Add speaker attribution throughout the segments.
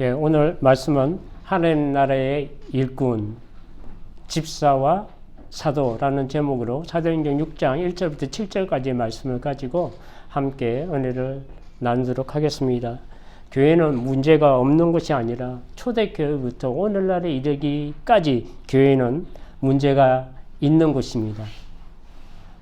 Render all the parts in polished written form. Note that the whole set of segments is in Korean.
Speaker 1: 예, 오늘 말씀은 하나님 나라의 일꾼, 집사와 사도라는 제목으로 사도행전 6장 1절부터 7절까지의 말씀을 가지고 함께 은혜를 나누도록 하겠습니다. 교회는 문제가 없는 것이 아니라 초대교회부터 오늘날에 이르기까지 교회는 문제가 있는 것입니다.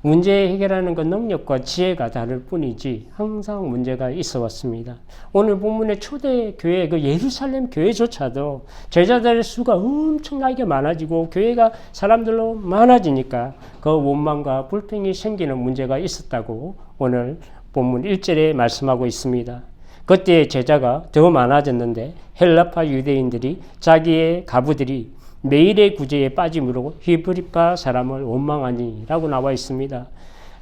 Speaker 1: 문제 해결하는 건 능력과 지혜가 다를 뿐이지 항상 문제가 있어 왔습니다. 오늘 본문의 초대교회, 그 예루살렘 교회조차도 제자들의 수가 엄청나게 많아지고 교회가 사람들로 많아지니까 그 원망과 불평이 생기는 문제가 있었다고 오늘 본문 1절에 말씀하고 있습니다. 그때 제자가 더 많아졌는데 헬라파 유대인들이 자기의 가부들이 매일의 구제에 빠짐으로 히브리파 사람을 원망하니 라고 나와 있습니다.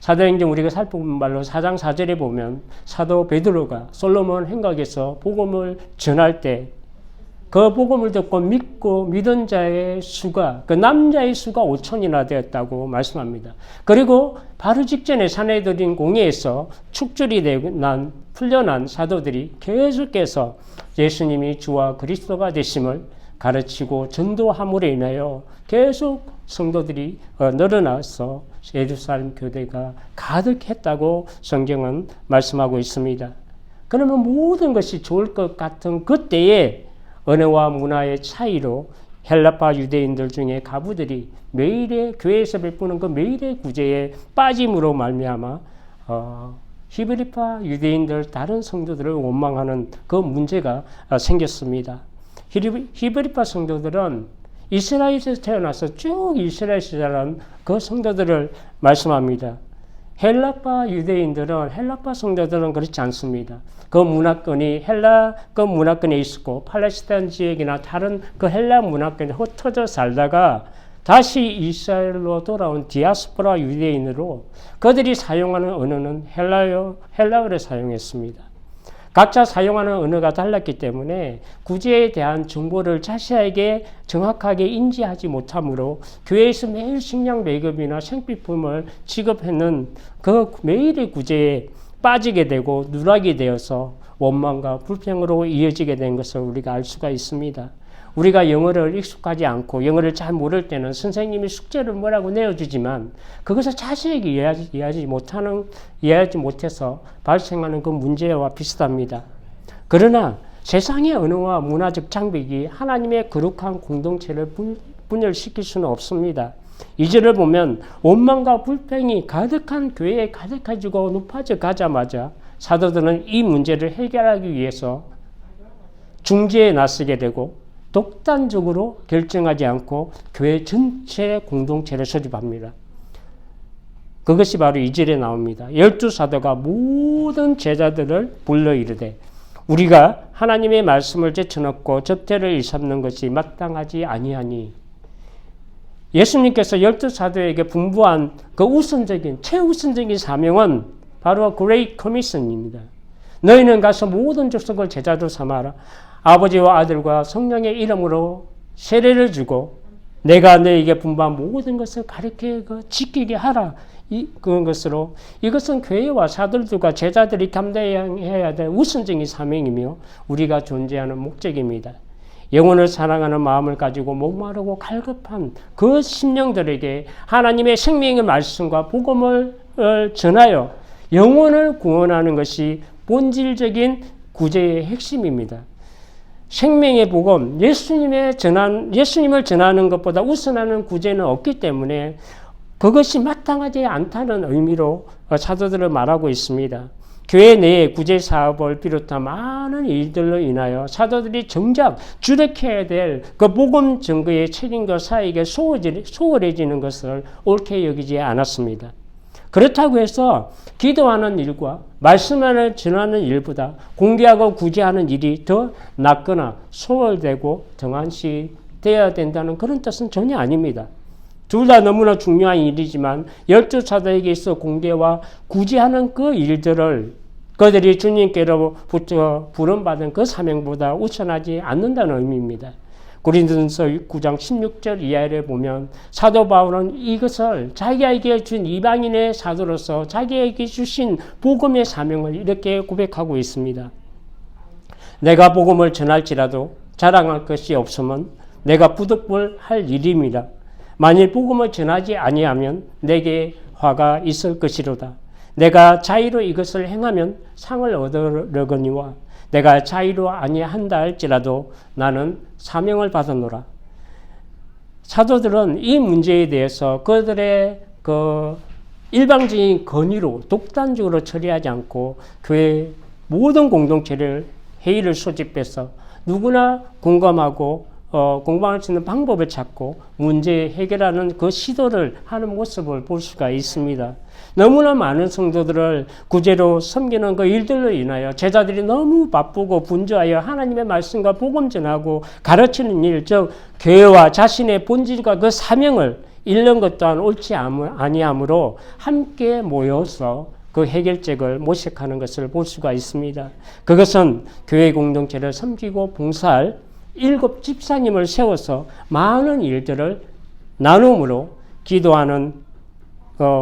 Speaker 1: 사도행전 우리가 살펴본 말로 4장 4절에 보면 사도 베드로가 솔로몬 행각에서 복음을 전할 때 그 복음을 듣고 믿고 믿은 자의 수가, 그 남자의 수가 5천이나 되었다고 말씀합니다. 그리고 바로 직전에 사내들인 공회에서 축줄이 난 풀려난 사도들이 계속해서 예수님이 주와 그리스도가 되심을 가르치고 전도함으로 인하여 계속 성도들이 늘어나서 예루살렘 교회가 가득했다고 성경은 말씀하고 있습니다. 그러면 모든 것이 좋을 것 같은 그때에 언어와 문화의 차이로 헬라파 유대인들 중에 가부들이 매일의 교회에서 베푸는 그 매일의 구제에 빠짐으로 말미암아 히브리파 유대인들 다른 성도들을 원망하는 그 문제가 생겼습니다. 히브리파 성도들은 이스라엘에서 태어나서 쭉 이스라엘에서 자란 그 성도들을 말씀합니다. 헬라파 유대인들은, 헬라파 성도들은 그렇지 않습니다. 그 문화권이 그 문화권에 있었고 팔레스타인 지역이나 다른 그 헬라 문화권에 흩어져 살다가 다시 이스라엘로 돌아온 디아스포라 유대인으로 그들이 사용하는 언어는 헬라어를 사용했습니다. 각자 사용하는 언어가 달랐기 때문에 구제에 대한 정보를 자세하게 정확하게 인지하지 못하므로 교회에서 매일 식량 배급이나 생필품을 지급하는 그 매일의 구제에 빠지게 되고 누락이 되어서 원망과 불평으로 이어지게 된 것을 우리가 알 수가 있습니다. 우리가 영어를 익숙하지 않고 영어를 잘 모를 때는 선생님이 숙제를 뭐라고 내어주지만 그것을 자세하게 이해하지 못해서 발생하는 그 문제와 비슷합니다. 그러나 세상의 언어와 문화적 장벽이 하나님의 거룩한 공동체를 분열시킬 수는 없습니다. 2절을 보면 원망과 불평이 가득한 교회에 가득해지고 높아져 가자마자 사도들은 이 문제를 해결하기 위해서 중재에 나서게 되고 독단적으로 결정하지 않고 교회 전체 공동체를 소집합니다. 그것이 바로 2절에 나옵니다. 12사도가 모든 제자들을 불러 이르되 우리가 하나님의 말씀을 제쳐놓고 접대를 일삼는 것이 마땅하지 아니하니. 예수님께서 12사도에게 분부한 그 최우선적인 사명은 바로 Great Commission입니다. 너희는 가서 모든 족속을 제자로 삼아라. 아버지와 아들과 성령의 이름으로 세례를 주고 내가 너에게 분부한 모든 것을 가르쳐 지키게 하라. 그런 것으로 이것은 교회와 사도들과 제자들이 감당해야 될 우선적인 사명이며 우리가 존재하는 목적입니다. 영혼을 사랑하는 마음을 가지고 목마르고 갈급한 그 심령들에게 하나님의 생명의 말씀과 복음을 전하여 영혼을 구원하는 것이 본질적인 구제의 핵심입니다. 생명의 복음, 예수님을 전하는 것보다 우선하는 구제는 없기 때문에 그것이 마땅하지 않다는 의미로 사도들을 말하고 있습니다. 교회 내에 구제 사업을 비롯한 많은 일들로 인하여 사도들이 정작 주력해야 될 그 복음 증거의 책임과 사역에 소홀해지는 것을 옳게 여기지 않았습니다. 그렇다고 해서 기도하는 일과 말씀을 전하는 일보다 공개하고 구제하는 일이 더 낫거나 소홀되고 등한시되어야 된다는 그런 뜻은 전혀 아닙니다. 둘 다 너무나 중요한 일이지만 12사도에게 있어 공개와 구제하는 그 일들을 그들이 주님께로부터 부름받은 그 사명보다 우선하지 않는다는 의미입니다. 고린도전서 9장 16절 이하를 보면 사도 바울은 이것을 자기에게 준 이방인의 사도로서 자기에게 주신 복음의 사명을 이렇게 고백하고 있습니다. 내가 복음을 전할지라도 자랑할 것이 없으면 내가 부득불할 일임이라. 만일 복음을 전하지 아니하면 내게 화가 있을 것이로다. 내가 자의로 이것을 행하면 상을 얻으려거니와 내가 자의로 아니한다 할지라도 나는 사명을 받았노라. 사도들은 이 문제에 대해서 그들의 그 일방적인 건의로 독단적으로 처리하지 않고 교회 모든 공동체를 회의를 소집해서 누구나 공감하고 공감할 수 있는 방법을 찾고 문제 해결하는 그 시도를 하는 모습을 볼 수가 있습니다. 너무나 많은 성도들을 구제로 섬기는 그 일들로 인하여 제자들이 너무 바쁘고 분주하여 하나님의 말씀과 복음 전하고 가르치는 일, 즉 교회와 자신의 본질과 그 사명을 잃는 것 또한 옳지 아니하므로 함께 모여서 그 해결책을 모색하는 것을 볼 수가 있습니다. 그것은 교회 공동체를 섬기고 봉사할 7 집사님을 세워서 많은 일들을 나눔으로 기도하는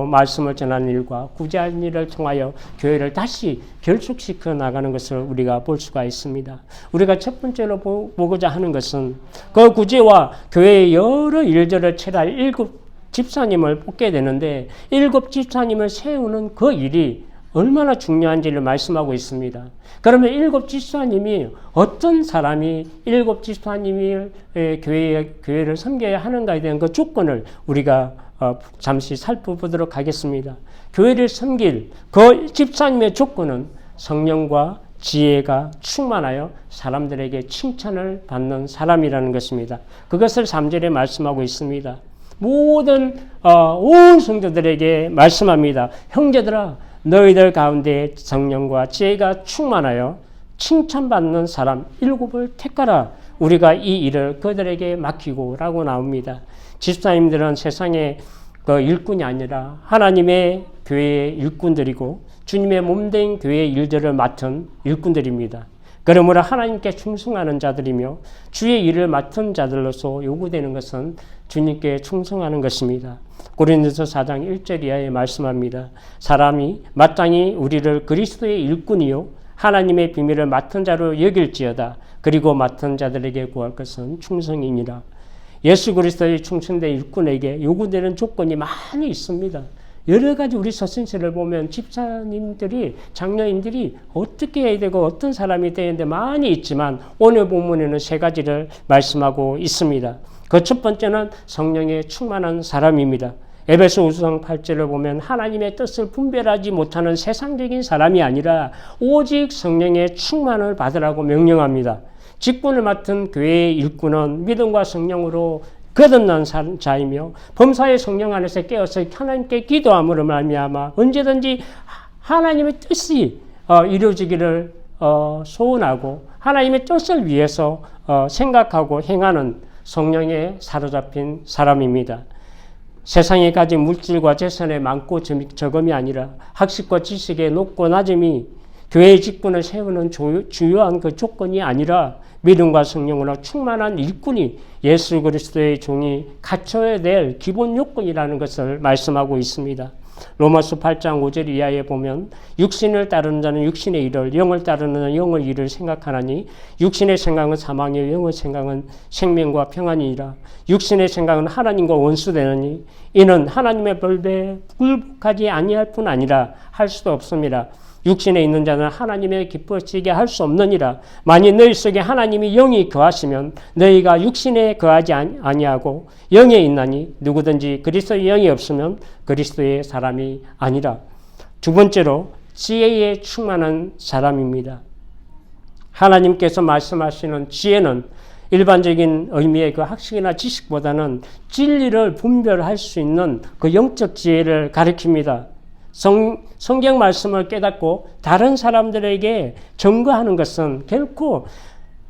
Speaker 1: 말씀을 전하는 일과 구제하는 일을 통하여 교회를 다시 결속시켜 나가는 것을 우리가 볼 수가 있습니다. 우리가 첫 번째로 보고자 하는 것은 그 구제와 교회의 여러 일들을 처리할 7 집사님을 뽑게 되는데 7 집사님을 세우는 그 일이 얼마나 중요한지를 말씀하고 있습니다. 그러면 7 집사님이 어떤 사람이 7 집사님이 교회를 섬겨야 하는가에 대한 그 조건을 우리가 잠시 살펴보도록 하겠습니다. 교회를 섬길 그 집사님의 조건은 성령과 지혜가 충만하여 사람들에게 칭찬을 받는 사람이라는 것입니다. 그것을 3절에 말씀하고 있습니다. 모든 온 성도들에게 말씀합니다. 형제들아, 너희들 가운데 성령과 지혜가 충만하여 칭찬받는 사람 7을 택하라. 우리가 이 일을 그들에게 맡기고 라고 나옵니다. 집사님들은 세상의 그 일꾼이 아니라 하나님의 교회의 일꾼들이고 주님의 몸된 교회의 일들을 맡은 일꾼들입니다. 그러므로 하나님께 충성하는 자들이며 주의 일을 맡은 자들로서 요구되는 것은 주님께 충성하는 것입니다. 고린도서 4장 1절 이하에 말씀합니다. 사람이 마땅히 우리를 그리스도의 일꾼이요 하나님의 비밀을 맡은 자로 여길지어다. 그리고 맡은 자들에게 구할 것은 충성이니라. 예수 그리스도의 충성된 일꾼에게 요구되는 조건이 많이 있습니다. 여러 가지 우리 서신서를 보면 집사님들이, 장로님들이 어떻게 해야 되고 어떤 사람이 되는데 많이 있지만 오늘 본문에는 3가지를 말씀하고 있습니다. 그 첫 번째는 성령에 충만한 사람입니다. 에베소서 8절을 보면 하나님의 뜻을 분별하지 못하는 세상적인 사람이 아니라 오직 성령의 충만을 받으라고 명령합니다. 직분을 맡은 교회의 일꾼은 믿음과 성령으로 거듭난 자이며 범사의 성령 안에서 깨어서 하나님께 기도함으로 말미암아 언제든지 하나님의 뜻이 이루어지기를 소원하고 하나님의 뜻을 위해서 생각하고 행하는 성령에 사로잡힌 사람입니다. 세상에 가진 물질과 재산의 많고 적음이 아니라 학식과 지식의 높고 낮음이 교회의 직분을 세우는 주요한 그 조건이 아니라 믿음과 성령으로 충만한 일꾼이 예수 그리스도의 종이 갖춰야 될 기본 요건이라는 것을 말씀하고 있습니다. 로마서 8장 5절 이하에 보면 육신을 따르는 자는 육신의 일을, 영을 따르는 자는 영의 일을 생각하나니 육신의 생각은 사망이요 영의 생각은 생명과 평안이니라. 육신의 생각은 하나님과 원수되느니 이는 하나님의 법에 굴복하지 아니할 뿐 아니라 할 수도 없습니다. 육신에 있는 자는 하나님의 기뻐지게 할 수 없느니라. 만일 너희 속에 하나님이 영이 거하시면 너희가 육신에 거하지 아니하고 영에 있나니 누구든지 그리스도의 영이 없으면 그리스도의 사람이 아니라. 두 번째로 지혜에 충만한 사람입니다. 하나님께서 말씀하시는 지혜는 일반적인 의미의 그 학식이나 지식보다는 진리를 분별할 수 있는 그 영적 지혜를 가리킵니다. 성경 말씀을 깨닫고 다른 사람들에게 증거하는 것은 결코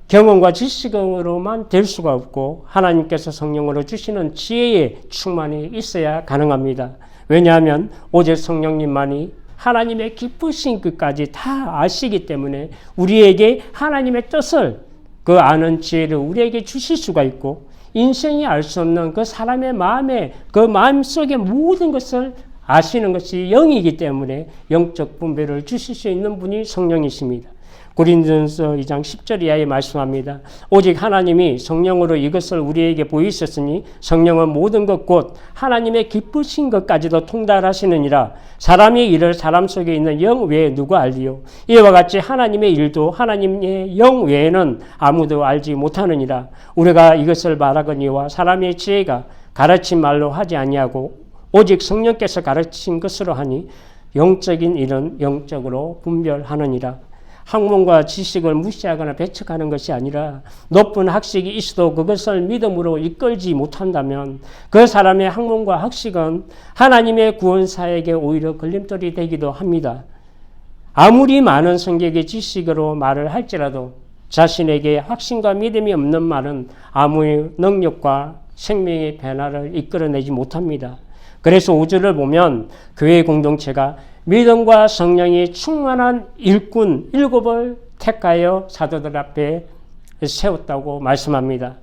Speaker 1: 경험과 지식으로만 될 수가 없고 하나님께서 성령으로 주시는 지혜의 충만이 있어야 가능합니다. 왜냐하면 오직 성령님만이 하나님의 기쁘신 끝까지 다 아시기 때문에 우리에게 하나님의 뜻을 그 아는 지혜를 우리에게 주실 수가 있고 인생이 알 수 없는 그 사람의 마음에 그 마음속의 모든 것을 아시는 것이 영이기 때문에 영적 분별을 주실 수 있는 분이 성령이십니다. 고린도전서 2장 10절 이하에 말씀합니다. 오직 하나님이 성령으로 이것을 우리에게 보이셨으니 성령은 모든 것 곧 하나님의 기쁘신 것까지도 통달하시느니라. 사람의 일을 사람 속에 있는 영 외에 누가 알리요? 이와 같이 하나님의 일도 하나님의 영 외에는 아무도 알지 못하느니라. 우리가 이것을 말하거니와 사람의 지혜가 가르친 말로 하지 아니하고 오직 성령께서 가르친 것으로 하니 영적인 일은 영적으로 분별하느니라. 학문과 지식을 무시하거나 배척하는 것이 아니라 높은 학식이 있어도 그것을 믿음으로 이끌지 못한다면 그 사람의 학문과 학식은 하나님의 구원사에게 오히려 걸림돌이 되기도 합니다. 아무리 많은 성경의 지식으로 말을 할지라도 자신에게 확신과 믿음이 없는 말은 아무 능력과 생명의 변화를 이끌어내지 못합니다. 그래서 5절을 보면 교회 공동체가 믿음과 성령이 충만한 일꾼 7을 택하여 사도들 앞에 세웠다고 말씀합니다.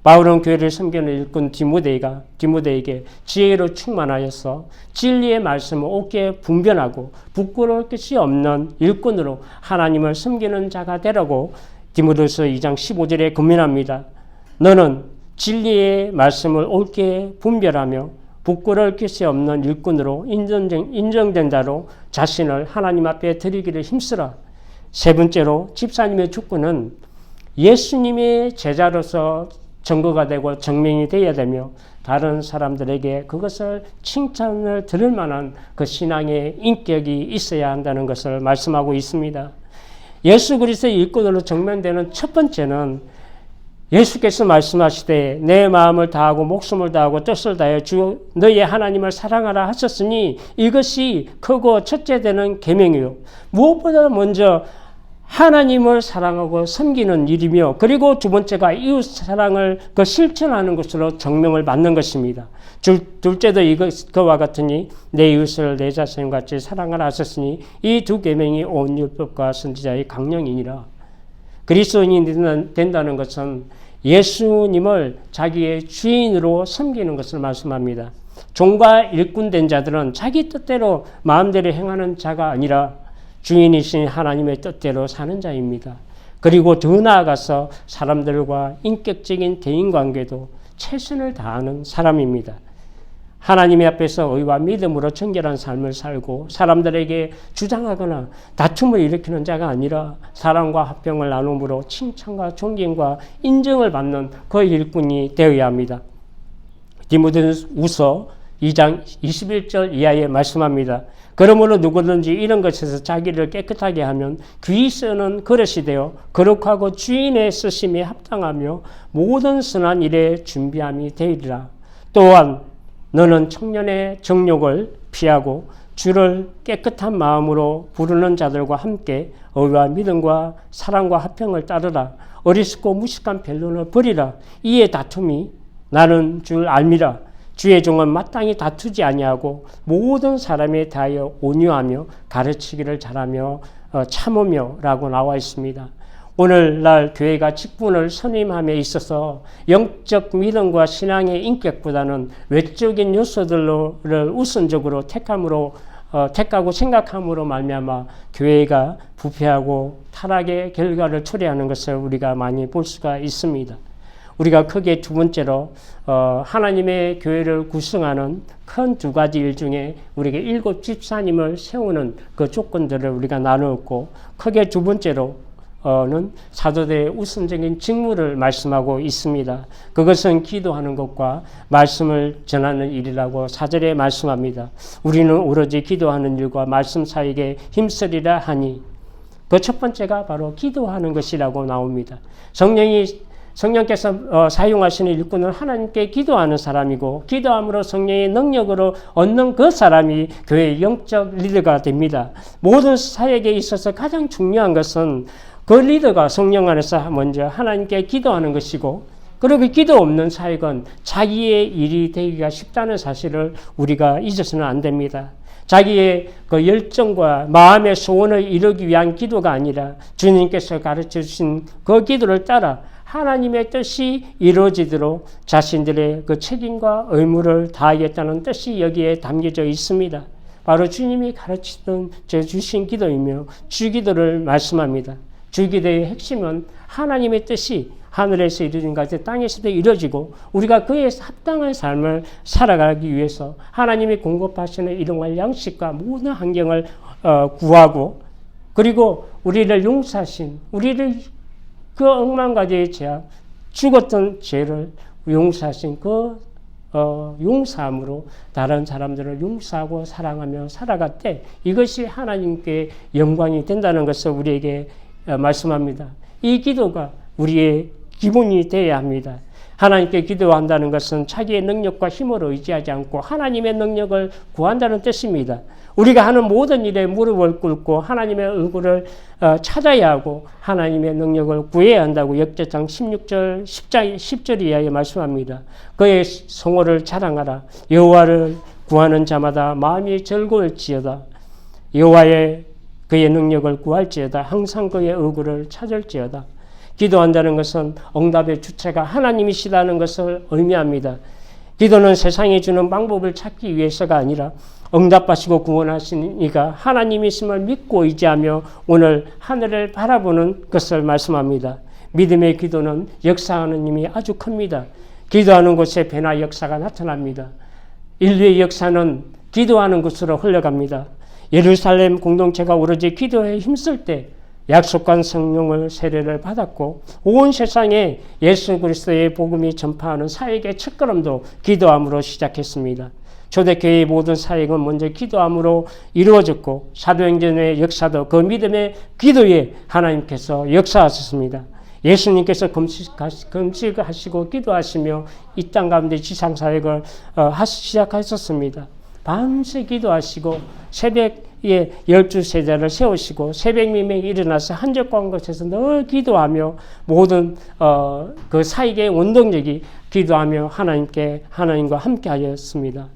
Speaker 1: 바울은 교회를 섬기는 일꾼 디모데에게 지혜로 충만하여서 진리의 말씀을 옳게 분별하고 부끄러울 것이 없는 일꾼으로 하나님을 섬기는 자가 되라고 디모데후서 2장 15절에 권면합니다. 너는 진리의 말씀을 옳게 분별하며 부끄러울 것이 없는 일꾼으로 인정된 자로 자신을 하나님 앞에 드리기를 힘쓰라. 세 번째로 집사님의 축구는 예수님의 제자로서 증거가 되고 증명이 되어야 되며 다른 사람들에게 그것을 칭찬을 들을 만한 그 신앙의 인격이 있어야 한다는 것을 말씀하고 있습니다. 예수 그리스도의 일꾼으로 증명되는 첫 번째는 예수께서 말씀하시되 내 마음을 다하고 목숨을 다하고 뜻을 다하여 주 너희의 하나님을 사랑하라 하셨으니 이것이 크고 첫째 되는 계명이요 무엇보다 먼저 하나님을 사랑하고 섬기는 일이며 그리고 두 번째가 이웃 사랑을 그 실천하는 것으로 증명을 받는 것입니다. 둘째도 그와 같으니 내 이웃을 내 자신같이 사랑하라 하셨으니 이 두 계명이 온 율법과 선지자의 강령이니라. 그리스도인이 된다는 것은 예수님을 자기의 주인으로 섬기는 것을 말씀합니다. 종과 일꾼된 자들은 자기 뜻대로 마음대로 행하는 자가 아니라 주인이신 하나님의 뜻대로 사는 자입니다. 그리고 더 나아가서 사람들과 인격적인 대인관계도 최선을 다하는 사람입니다. 하나님의 앞에서 의와 믿음으로 정결한 삶을 살고 사람들에게 주장하거나 다툼을 일으키는 자가 아니라 사랑과 화평을 나눔으로 칭찬과 존경과 인정을 받는 그 일꾼이 되어야 합니다. 디모데후서 2장 21절 이하에 말씀합니다. 그러므로 누구든지 이런 것에서 자기를 깨끗하게 하면 귀히 쓰는 그릇이 되어 거룩하고 주인의 쓰심에 합당하며 모든 선한 일에 준비함이 되리라. 또한 너는 청년의 정욕을 피하고 주를 깨끗한 마음으로 부르는 자들과 함께 의와 믿음과 사랑과 화평을 따르라. 어리석고 무식한 변론을 버리라. 이에 다툼이 나는 줄 알미라. 주의 종은 마땅히 다투지 아니하고 모든 사람에 대하여 온유하며 가르치기를 잘하며 참으며 라고 나와 있습니다. 오늘날 교회가 직분을 선임함에 있어서 영적 믿음과 신앙의 인격보다는 외적인 요소들을 우선적으로 택하고 생각함으로 말미암아 교회가 부패하고 타락의 결과를 초래하는 것을 우리가 많이 볼 수가 있습니다. 우리가 크게 두 번째로 하나님의 교회를 구성하는 큰 두 가지 일 중에 우리가 7 집사님을 세우는 그 조건들을 우리가 나누었고 크게 두 번째로 는 사도들의 우선적인 직무를 말씀하고 있습니다. 그것은 기도하는 것과 말씀을 전하는 일이라고 4절에 말씀합니다. 우리는 오로지 기도하는 일과 말씀 사이에 힘쓰리라 하니 그 첫 번째가 바로 기도하는 것이라고 나옵니다. 성령께서 사용하시는 일꾼은 하나님께 기도하는 사람이고 기도함으로 성령의 능력으로 얻는 그 사람이 교회의 영적 리더가 됩니다. 모든 사역에 있어서 가장 중요한 것은 그 리더가 성령 안에서 먼저 하나님께 기도하는 것이고 그리고 기도 없는 사역은 자기의 일이 되기가 쉽다는 사실을 우리가 잊어서는 안 됩니다. 자기의 그 열정과 마음의 소원을 이루기 위한 기도가 아니라 주님께서 가르쳐 주신 그 기도를 따라 하나님의 뜻이 이루어지도록 자신들의 그 책임과 의무를 다하겠다는 뜻이 여기에 담겨져 있습니다. 바로 주님이 가르치던 주신 기도이며 주기도를 말씀합니다. 주기도의 핵심은 하나님의 뜻이 하늘에서 이루어진 것이 땅에서도 이루어지고 우리가 그에 합당한 삶을 살아가기 위해서 하나님이 공급하시는 일용할 양식과 모든 환경을 구하고 그리고 우리를 용서하신 우리를 그 억만 가지의 죄악 죽었던 죄를 용서하신 그 용서함으로 다른 사람들을 용서하고 사랑하며 살아갈 때 이것이 하나님께 영광이 된다는 것을 우리에게 말씀합니다. 이 기도가 우리의 기본이 되어야 합니다. 하나님께 기도한다는 것은 자기의 능력과 힘으로 의지하지 않고 하나님의 능력을 구한다는 뜻입니다. 우리가 하는 모든 일에 무릎을 꿇고 하나님의 얼굴을 찾아야 하고 하나님의 능력을 구해야 한다고 역대상 16절 10절 이하에 말씀합니다. 그의 성호를 자랑하라. 여호와를 구하는 자마다 마음이 즐거울지어다. 여호와의 그의 능력을 구할지어다. 항상 그의 얼굴을 찾을지어다. 기도한다는 것은 응답의 주체가 하나님이시다는 것을 의미합니다. 기도는 세상이 주는 방법을 찾기 위해서가 아니라 응답하시고 구원하신 이가 하나님이심을 믿고 의지하며 오늘 하늘을 바라보는 것을 말씀합니다. 믿음의 기도는 역사하는 힘이 아주 큽니다. 기도하는 곳에 변화 역사가 나타납니다. 인류의 역사는 기도하는 곳으로 흘러갑니다. 예루살렘 공동체가 오로지 기도에 힘쓸 때 약속한 성령을 세례를 받았고 온 세상에 예수 그리스도의 복음이 전파하는 사역의 첫걸음도 기도함으로 시작했습니다. 초대교회의 모든 사역은 먼저 기도함으로 이루어졌고 사도행전의 역사도 그 믿음의 기도에 하나님께서 역사하셨습니다. 예수님께서 금식하시고 기도하시며 이 땅 가운데 지상사역을 시작하셨습니다. 밤새 기도하시고 새벽에 12세자를 세우시고 새벽 미명에 일어나서 한적한 곳에서 늘 기도하며 모든 그 사역의 원동력이 기도하며 하나님과 함께 하였습니다.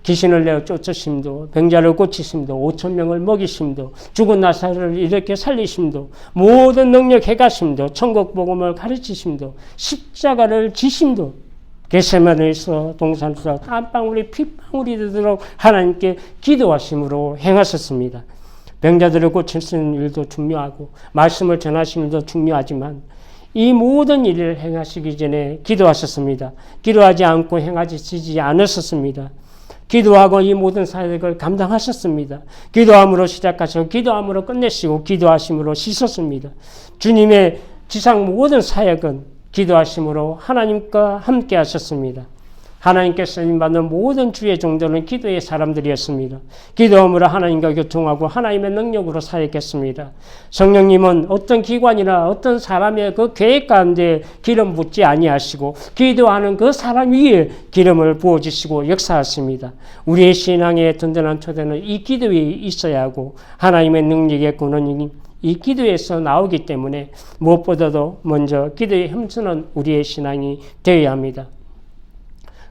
Speaker 1: 귀신을 내어 쫓으심도 병자를 고치심도 5,000명을 먹이심도 죽은 나사로를 이렇게 살리심도 모든 능력 해가심도 천국 복음을 가르치심도 십자가를 지심도 겟세마네에서 동산에서 땀방울이 핏방울이 되도록 하나님께 기도하심으로 행하셨습니다. 병자들을 고치시는 일도 중요하고 말씀을 전하시는 일도 중요하지만 이 모든 일을 행하시기 전에 기도하셨습니다. 기도하지 않고 행하시지 않으셨습니다. 기도하고 이 모든 사역을 감당하셨습니다. 기도함으로 시작하시고 기도함으로 끝내시고 기도하심으로 씻었습니다. 주님의 지상 모든 사역은 기도하심으로 하나님과 함께 하셨습니다. 하나님께 쓰임받는 모든 주의 종들은 기도의 사람들이었습니다. 기도함으로 하나님과 교통하고 하나님의 능력으로 사역했습니다. 성령님은 어떤 기관이나 어떤 사람의 그 계획 가운데 기름 붓지 아니하시고 기도하는 그 사람 위에 기름을 부어주시고 역사하십니다. 우리의 신앙의 든든한 토대는 이 기도에 있어야 하고 하나님의 능력의 근원이 이 기도에서 나오기 때문에 무엇보다도 먼저 기도에 힘쓰는 우리의 신앙이 되어야 합니다.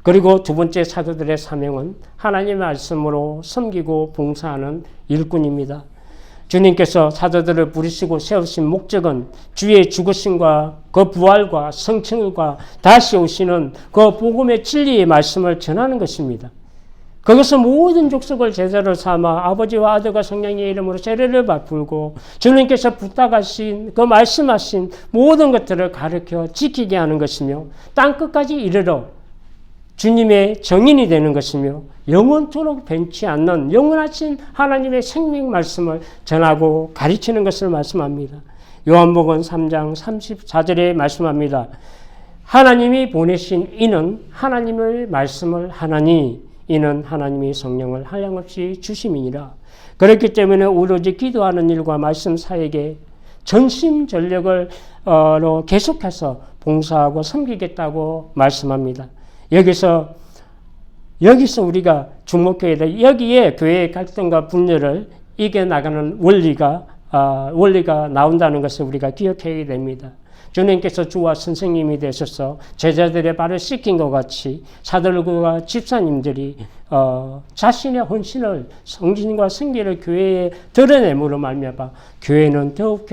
Speaker 1: 그리고 두 번째 사도들의 사명은 하나님의 말씀으로 섬기고 봉사하는 일꾼입니다. 주님께서 사도들을 부르시고 세우신 목적은 주의 죽으심과 그 부활과 성층과 다시 오시는 그 복음의 진리의 말씀을 전하는 것입니다. 거기서 모든 족속을 제자로 삼아 아버지와 아들과 성령의 이름으로 세례를 베풀고 주님께서 부탁하신 그 말씀하신 모든 것들을 가르쳐 지키게 하는 것이며 땅끝까지 이르러 주님의 정인이 되는 것이며 영원토록 변치 않는 영원하신 하나님의 생명 말씀을 전하고 가르치는 것을 말씀합니다. 요한복음 3장 34절에 말씀합니다. 하나님이 보내신 이는 하나님의 말씀을 하나니 이는 하나님이 성령을 한량없이 주심이니라. 그렇기 때문에 오로지 기도하는 일과 말씀 사역에 전심전력을 계속해서 봉사하고 섬기겠다고 말씀합니다. 여기서 우리가 주목해야 돼. 여기에 교회의 갈등과 분열을 이겨나가는 원리가 나온다는 것을 우리가 기억해야 됩니다. 주님께서 주와 선생님이 되셔서 제자들의 발을 씻긴 것 같이 사도들과 집사님들이 자신의 헌신을 성진과 성계를 교회에 드러냄으로 말미암아 교회는 더욱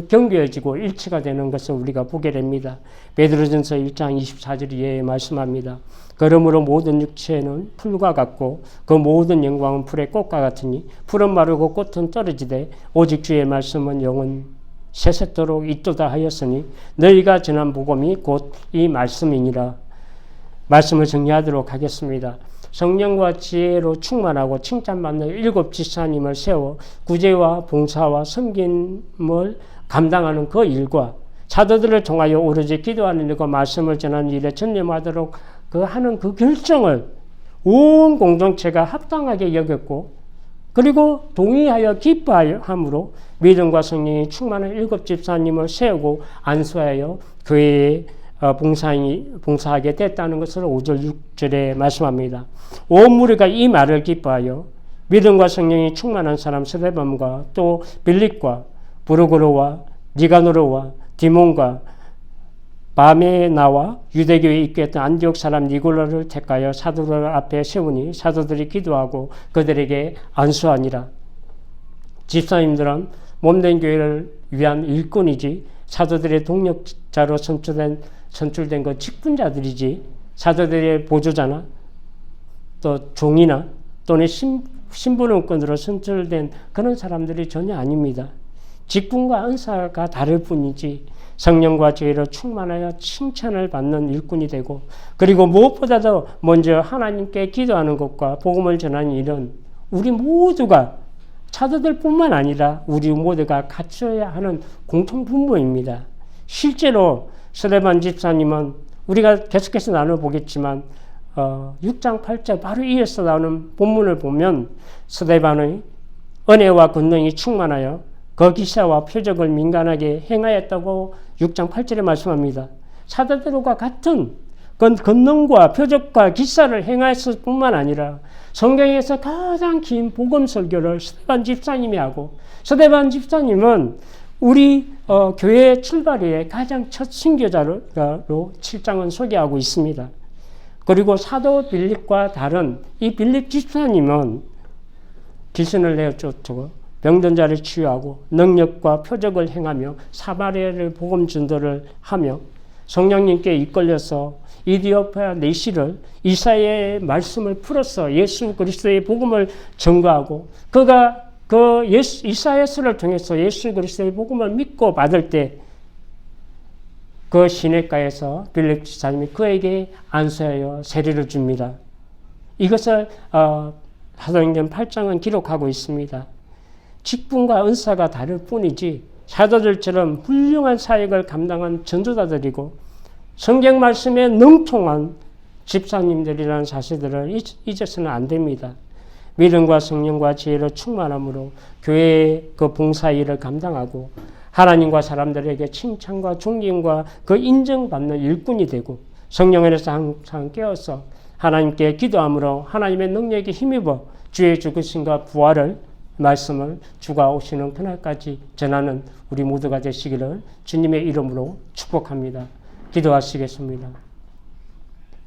Speaker 1: 견고해지고 일치가 되는 것을 우리가 보게 됩니다. 베드로전서 1장 24절에 말씀합니다. 그러므로 모든 육체는 풀과 같고 그 모든 영광은 풀의 꽃과 같으니 풀은 마르고 꽃은 떨어지되 오직 주의 말씀은 영원 세세토록 있도다 하였으니 너희가 전한 복음이 곧 이 말씀이니라. 말씀을 정리하도록 하겠습니다. 성령과 지혜로 충만하고 칭찬받는 7 집사님을 세워 구제와 봉사와 섬김을 감당하는 그 일과 사도들을 통하여 오로지 기도하는 일과 말씀을 전하는 일에 전념하도록 하는 그 결정을 온 공동체가 합당하게 여겼고 그리고 동의하여 기뻐함으로 믿음과 성령이 충만한 7 집사님을 세우고 안수하여 교회에 봉사하게 됐다는 것을 5절 6절에 말씀합니다. 온 무리가 이 말을 기뻐하여 믿음과 성령이 충만한 사람 스데반과 또 빌립과 브루고로와 니가노로와 디몬과 바메나와 유대교에 입교했던 안디옥 사람 니골로를 택하여 사도들 앞에 세우니 사도들이 기도하고 그들에게 안수하니라. 집사님들은 몸된 교회를 위한 일꾼이지 사도들의 동력자로 선출된 그 직분자들이지 사도들의 보조자나 또 종이나 또는 신분원권으로 선출된 그런 사람들이 전혀 아닙니다. 직분과 은사가 다를 뿐이지 성령과 지혜로 충만하여 칭찬을 받는 일꾼이 되고 그리고 무엇보다도 먼저 하나님께 기도하는 것과 복음을 전하는 일은 우리 모두가 사도들뿐만 아니라 우리 모두가 갖춰야 하는 공통분모입니다. 실제로 스데반 집사님은 우리가 계속해서 나눠보겠지만 6장 8절 바로 이어서 나오는 본문을 보면 스데반의 은혜와 권능이 충만하여 그 기사와 표적을 민간하게 행하였다고 6장 8절에 말씀합니다. 사도들과 같은 권능과 표적과 기사를 행하였을 뿐만 아니라 성경에서 가장 긴 복음 설교를 스데반 집사님이 하고 스데반 집사님은 우리 교회 출발의 가장 첫 선교자로 7장은 소개하고 있습니다. 그리고 사도 빌립과 다른 이 빌립 집사님은 귀신을 내쫓고 병든 자를 치유하고 능력과 표적을 행하며 사마리아를 복음 전도를 하며 성령님께 이끌려서 이디오피아 내시를 이사야의 말씀을 풀어서 예수 그리스도의 복음을 전가하고 그가 이사야서를 통해서 예수 그리스도의 복음을 믿고 받을 때 그 시냇가에서 빌립 집사님이 그에게 안수하여 세례를 줍니다. 이것을 사도행전 8장은 기록하고 있습니다. 직분과 은사가 다를 뿐이지 사도들처럼 훌륭한 사역을 감당한 전도자들이고 성경 말씀에 능통한 집사님들이라는 사실들을 잊어서는 안 됩니다. 믿음과 성령과 지혜로 충만함으로 교회의 그 봉사 일을 감당하고 하나님과 사람들에게 칭찬과 존경과 그 인정받는 일꾼이 되고 성령 안에서 항상 깨어서 하나님께 기도함으로 하나님의 능력에 힘입어 주의 죽으심과 부활을 말씀을 주가 오시는 그날까지 전하는 우리 모두가 되시기를 주님의 이름으로 축복합니다. 기도하시겠습니다.